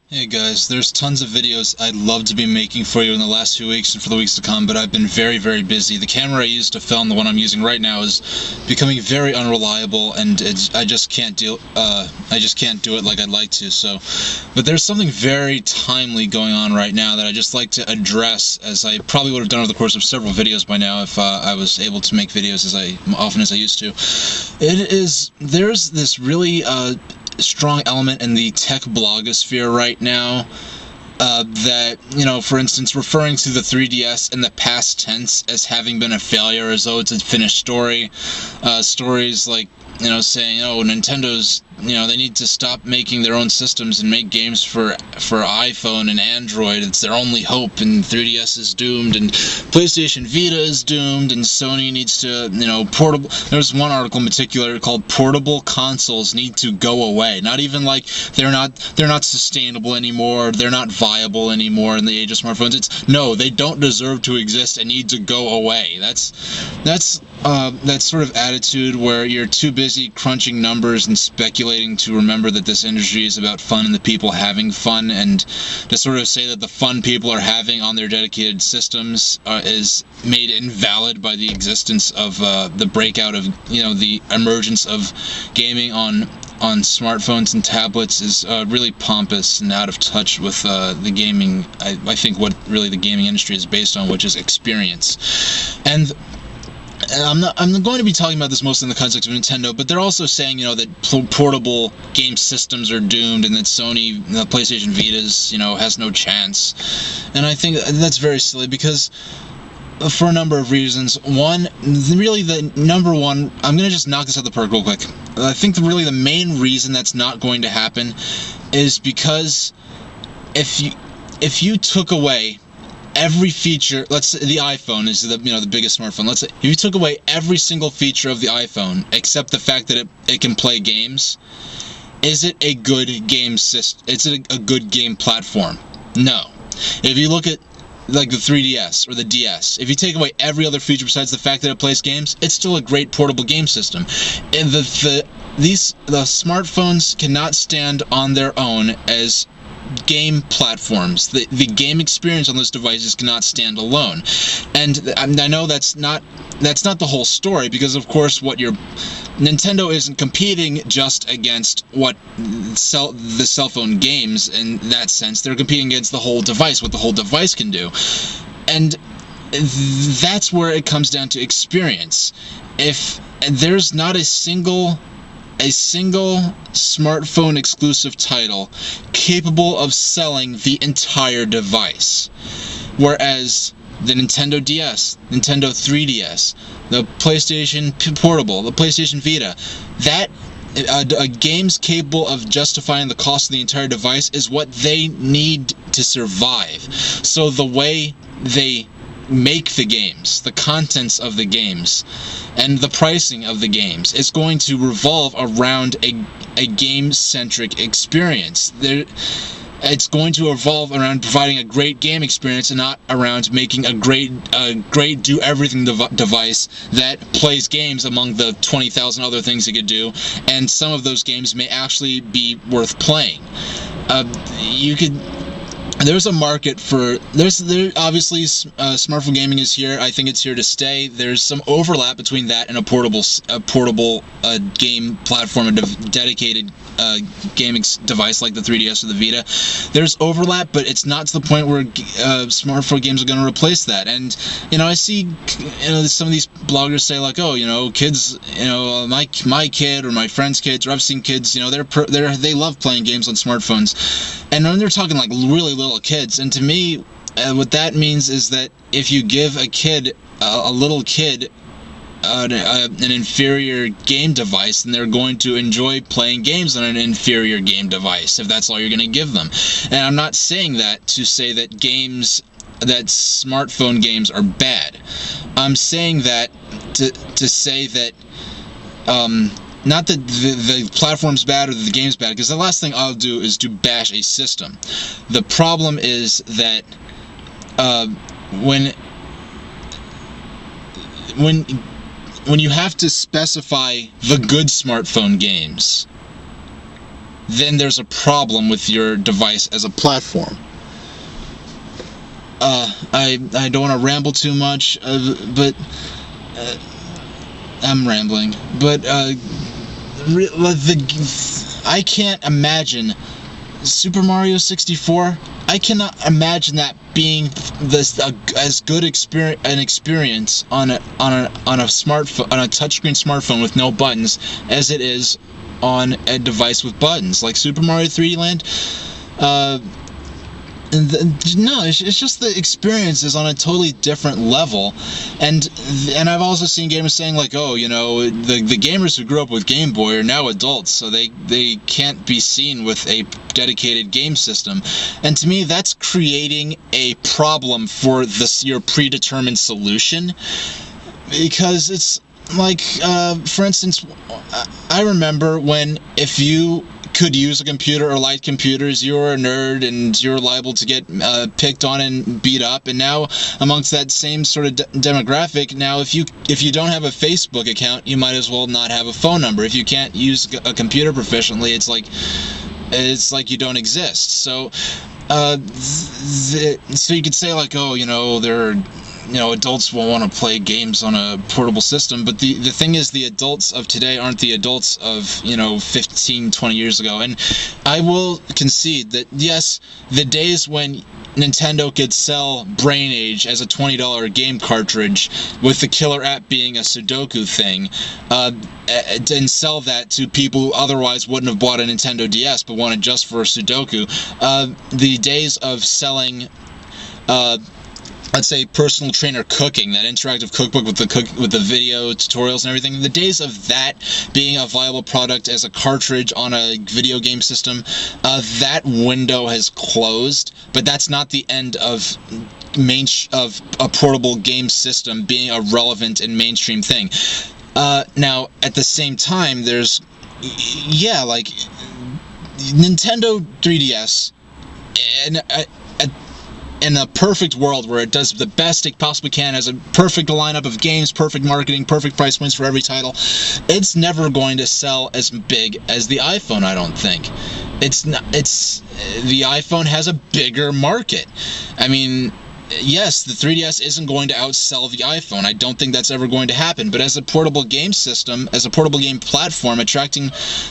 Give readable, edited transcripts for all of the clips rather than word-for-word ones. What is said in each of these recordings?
Hey guys, there's tons of videos I'd love to be making for you in the last few weeks and for the weeks to come, but I've been very, very busy. The camera I used to film, the one I'm using right now, is becoming very unreliable, and I just can't do it like I'd like to. But there's something very timely going on right now that I just like to address, as I probably would have done over the course of several videos by now if I was able to make videos as often as I used to. There's this really strong element in the tech blogosphere right now that, for instance, referring to the 3DS in the past tense as having been a failure, as though it's a finished story. Stories like, saying, oh, Nintendo's, they need to stop making their own systems and make games for iPhone and Android. It's their only hope, and 3DS is doomed, and PlayStation Vita is doomed, and Sony needs to, portable. There's one article in particular called "Portable Consoles Need to Go Away." Not even like they're not sustainable anymore, they're not viable anymore in the age of smartphones. It's no, they don't deserve to exist and need to go away. That's that sort of attitude where you're too busy crunching numbers and speculating to remember that this industry is about fun and the people having fun, and to sort of say that the fun people are having on their dedicated systems is made invalid by the existence of the breakout of, the emergence of gaming on smartphones and tablets is really pompous and out of touch with the gaming. I think what really the gaming industry is based on, which is experience. And I'm going to be talking about this mostly in the context of Nintendo, but they're also saying, that portable game systems are doomed, and that Sony, the PlayStation Vita's, has no chance. And I think that's very silly because, for a number of reasons. One, really the number one, I'm going to just knock this out the park real quick. I think really the main reason that's not going to happen is because if you took away every feature, let's say the iPhone is the biggest smartphone. Let's say if you took away every single feature of the iPhone except the fact that it can play games, is it a good game system? Is it a good game platform? No. If you look at like the 3DS or the DS, if you take away every other feature besides the fact that it plays games, it's still a great portable game system. And the smartphones cannot stand on their own as game platforms. The game experience on those devices cannot stand alone. And I know that's not the whole story, because of course Nintendo isn't competing just against the cell phone games in that sense. They're competing against the whole device, what the whole device can do. And that's where it comes down to experience. If there's not a single smartphone exclusive title capable of selling the entire device, whereas the Nintendo DS, Nintendo 3DS, the PlayStation Portable, the PlayStation Vita, that games capable of justifying the cost of the entire device is what they need to survive. So the way they make the games, the contents of the games, and the pricing of the games is going to revolve around a game-centric experience. It's going to revolve around providing a great game experience and not around making a great do-everything device that plays games among the 20,000 other things it could do, and some of those games may actually be worth playing. There's a market for obviously smartphone gaming is here. I think it's here to stay. There's some overlap between that and a portable game platform, a dedicated gaming device like the 3DS or the Vita. There's overlap, but it's not to the point where smartphone games are going to replace that. And I see some of these bloggers say like, oh, kids, my kid or my friend's kids, or I've seen kids, they love playing games on smartphones, and when they're talking like really little kids. And to me, what that means is that if you give a little kid an inferior game device, then they're going to enjoy playing games on an inferior game device, if that's all you're going to give them. And I'm not saying that to say that smartphone games are bad. I'm saying that to say that not that the platform's bad or the game's bad, because the last thing I'll do is to bash a system. The problem is that when you have to specify the good smartphone games, then there's a problem with your device as a platform. I don't want to ramble too much, but I'm rambling. But I can't imagine Super Mario 64. I cannot imagine that being as good an experience on a smartphone, on a touchscreen smartphone with no buttons, as it is on a device with buttons like Super Mario 3D Land. No, it's just the experience is on a totally different level, and I've also seen gamers saying like, oh, you know, the gamers who grew up with Game Boy are now adults, so they can't be seen with a dedicated game system, and to me that's creating a problem for your predetermined solution, because it's like, for instance, I remember when if you could use a computer or like computers, you were a nerd and you're liable to get picked on and beat up. And now, amongst that same sort of demographic, now if you don't have a Facebook account, you might as well not have a phone number. If you can't use a computer proficiently, it's like you don't exist. So, so you could say like, oh, you know, adults will want to play games on a portable system, but the thing is, the adults of today aren't the adults of, 15, 20 years ago. And I will concede that, yes, the days when Nintendo could sell Brain Age as a $20 game cartridge, with the killer app being a Sudoku thing, and sell that to people who otherwise wouldn't have bought a Nintendo DS but wanted just for Sudoku, the days of selling let's say personal trainer cooking, that interactive cookbook with the video tutorials and everything, the days of that being a viable product as a cartridge on a video game system, that window has closed. But that's not the end of a portable game system being a relevant and mainstream thing. Now, at the same time, there's like Nintendo 3DS, and in a perfect world where it does the best it possibly can, has a perfect lineup of games, perfect marketing, perfect price points for every title, it's never going to sell as big as the iPhone, I don't think. The iPhone has a bigger market. I mean, yes, the 3DS isn't going to outsell the iPhone. I don't think that's ever going to happen. But as a portable game system, as a portable game platform, attracting,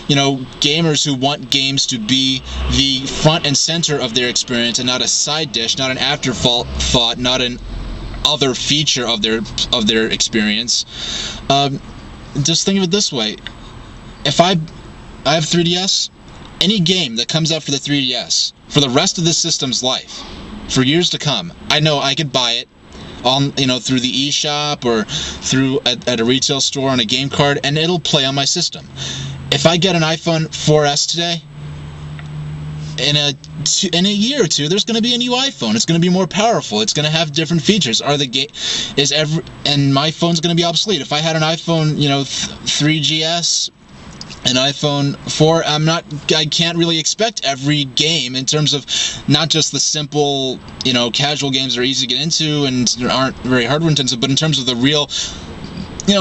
gamers who want games to be the front and center of their experience and not a side dish, not an afterthought, not an other feature of their experience. Just think of it this way: if I have 3DS, any game that comes out for the 3DS for the rest of the system's life, for years to come, I know I could buy it on, through the eShop or through at a retail store on a game card, and it'll play on my system. If I get an iPhone 4S today, in a year or two, there's going to be a new iPhone. It's going to be more powerful. It's going to have different features. And my phone's going to be obsolete. If I had an iPhone, 3GS, an iPhone 4, I can't really expect every game, in terms of not just the simple, casual games that are easy to get into and aren't very hardware intensive, but in terms of the real